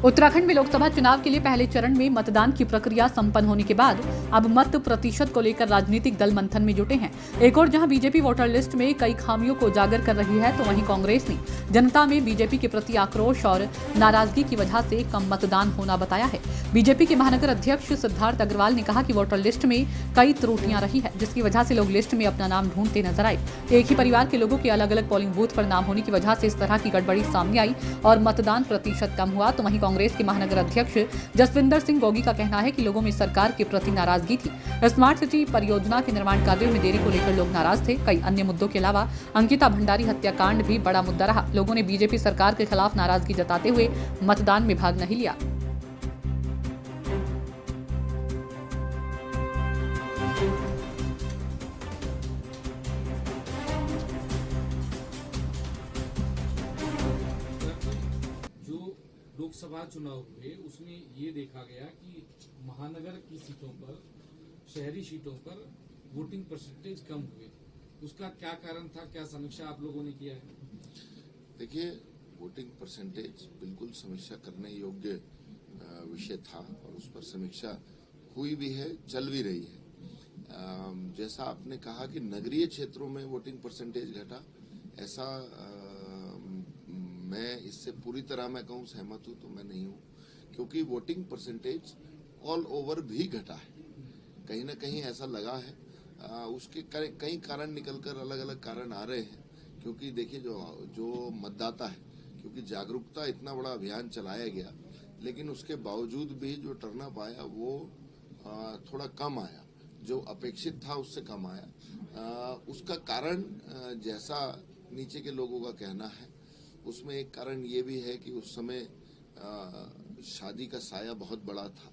उत्तराखंड में लोकसभा चुनाव के लिए पहले चरण में मतदान की प्रक्रिया संपन्न होने के बाद अब मत प्रतिशत को लेकर राजनीतिक दल मंथन में जुटे हैं। एक और जहां बीजेपी वोटर लिस्ट में कई खामियों को उजागर कर रही है, तो वहीं कांग्रेस ने जनता में बीजेपी के प्रति आक्रोश और नाराजगी की वजह से कम मतदान होना बताया है। बीजेपी के महानगर अध्यक्ष सिद्धार्थ अग्रवाल ने कहा कि वोटर लिस्ट में कई त्रुटियां रही है, जिसकी वजह से लोग लिस्ट में अपना नाम ढूंढते नजर आए। एक ही परिवार के लोगों के अलग अलग पोलिंग बूथ पर नाम होने की वजह से इस तरह की गड़बड़ी सामने आई और मतदान प्रतिशत कम हुआ। तो वहीं कांग्रेस के महानगर अध्यक्ष जसविंदर सिंह गोगी का कहना है कि लोगों में सरकार के प्रति नाराजगी थी। स्मार्ट सिटी परियोजना के निर्माण कार्यों में देरी को लेकर लोग नाराज थे। कई अन्य मुद्दों के अलावा अंकिता भंडारी हत्याकांड भी बड़ा मुद्दा रहा। लोगों ने बीजेपी सरकार के खिलाफ नाराजगी जताते हुए मतदान में भाग नहीं लिया। लोकसभा चुनाव हुए उसमें ये देखा गया कि महानगर की सीटों पर, शहरी सीटों पर वोटिंग परसेंटेज कम हुए। उसका क्या कारण था, क्या समीक्षा आप लोगों ने किया है? देखिए, वोटिंग परसेंटेज बिल्कुल समीक्षा करने योग्य विषय था और उस पर समीक्षा हुई भी है, चल भी रही है। जैसा आपने कहा कि नगरीय क्षेत्रों में वोटिंग परसेंटेज घटा, ऐसा मैं इससे पूरी तरह मैं कहूँ सहमत हूँ तो मैं नहीं हूँ, क्योंकि वोटिंग परसेंटेज ऑल ओवर भी घटा है। कहीं ना कहीं ऐसा लगा है, उसके कई कारण निकलकर अलग अलग कारण आ रहे हैं। क्योंकि देखिए जो मतदाता है, क्योंकि जागरूकता इतना बड़ा अभियान चलाया गया, लेकिन उसके बावजूद भी जो टर्नअप आया वो थोड़ा कम आया, जो अपेक्षित था उससे कम आया। उसका कारण जैसा नीचे के लोगों का कहना है, उसमें एक कारण ये भी है कि उस समय शादी का साया बहुत बड़ा था।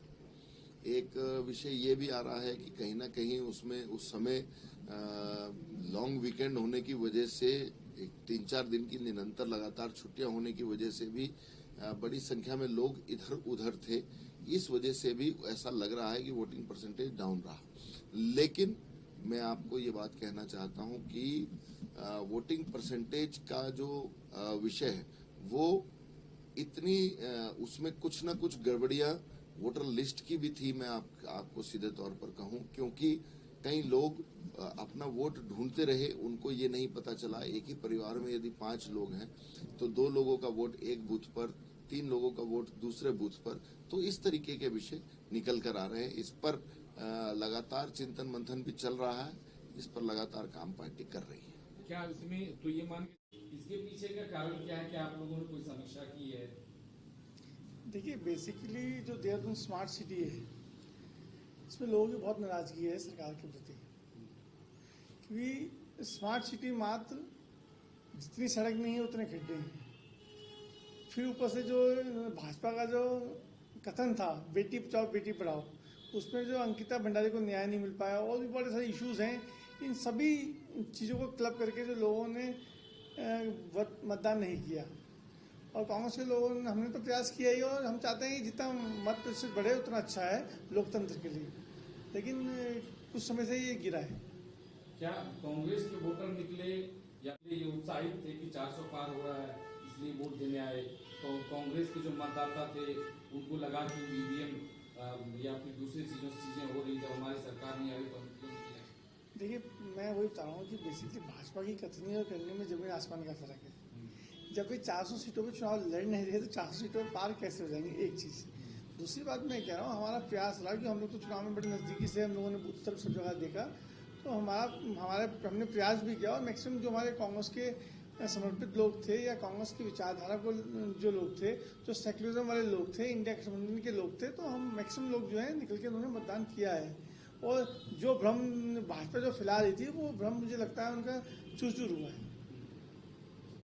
एक विषय ये भी आ रहा है कि कहीं ना कहीं उसमें उस समय लॉन्ग वीकेंड होने की वजह से, एक 3-4 दिन की निरंतर लगातार छुट्टियां होने की वजह से भी बड़ी संख्या में लोग इधर उधर थे। इस वजह से भी ऐसा लग रहा है कि वोटिंग परसेंटेज डाउन रहा। लेकिन मैं आपको ये बात कहना चाहता हूं कि वोटिंग परसेंटेज का जो विषय है वो इतनी उसमें कुछ ना कुछ गड़बड़ियां वोटर लिस्ट की भी थी, मैं आपको सीधे तौर पर कहूं, क्योंकि कई लोग अपना वोट ढूंढते रहे, उनको ये नहीं पता चला। एक ही परिवार में यदि 5 लोग हैं तो 2 लोगों का वोट एक बूथ पर, 3 लोगों का वोट दूसरे बूथ पर, तो इस तरीके के विषय निकल कर आ रहे हैं। इस पर लगातार चिंतन मंथन भी चल रहा है, इस पर लगातार काम पार्टी कर रही है। क्या इसमें तो ये मान इसके पीछे का कारण क्या है कि आप लोगों ने कोई समीक्षा की है? देखिए, बेसिकली जो देहरादून स्मार्ट सिटी है, इसमें लोगों की बहुत नाराजगी है सरकार के प्रति, क्योंकि स्मार्ट सिटी मात्र जितनी सड़क नहीं है उतने खड्डे हैं। फिर ऊपर से जो भाजपा का जो कथन था बेटी बचाओ बेटी पढ़ाओ, उसमें जो अंकिता भंडारी को न्याय नहीं मिल पाया और भी बड़े सारे इश्यूज हैं। इन सभी चीज़ों को क्लब करके जो लोगों ने मतदान नहीं किया, और कांग्रेस के लोगों ने, हमने तो प्रयास किया ही और हम चाहते हैं कि जितना मत प्रतिशत बढ़े उतना अच्छा है लोकतंत्र के लिए, लेकिन कुछ समय से ये गिरा है। क्या कांग्रेस के वोटर निकले या ये उत्साहित थे कि 400 पार हो रहा है इसलिए वोट देने आए, तो कांग्रेस के जो मतदाता थे उनको लगा कि ईवीएम या फिर दूसरी चीजें हो रही, जब हमारी सरकार नहीं आई तो हम क्यों किया? देखिए, मैं वही बता रहा हूँ कि बेसिकली भाजपा की कथनी और करने में जमीन आसमान का फर्क है। जब भी 400 सीटों पर चुनाव लड़ नहीं रहे तो 400 सीटों पर पार कैसे हो जाएंगे? एक चीज़। दूसरी बात मैं कह रहा हूँ, हमारा प्रयास रहा कि हम लोग तो चुनाव में बड़ी नज़दीकी से हम लोगों ने बूथ स्तर सब जगह देखा, तो हमने प्रयास भी किया और मैक्सिमम जो हमारे कांग्रेस के समर्पित लोग थे या कांग्रेस की विचारधारा को जो लोग थे, जो सेक्युलरिज्म वाले लोग थे, इंडिया गठबंधन के लोग थे, तो हम मैक्सिमम लोग जो है निकल के उन्होंने मतदान किया है। और जो भ्रम भाजपा जो फैला रही थी, वो भ्रम मुझे लगता है उनका चूर चूर हुआ है।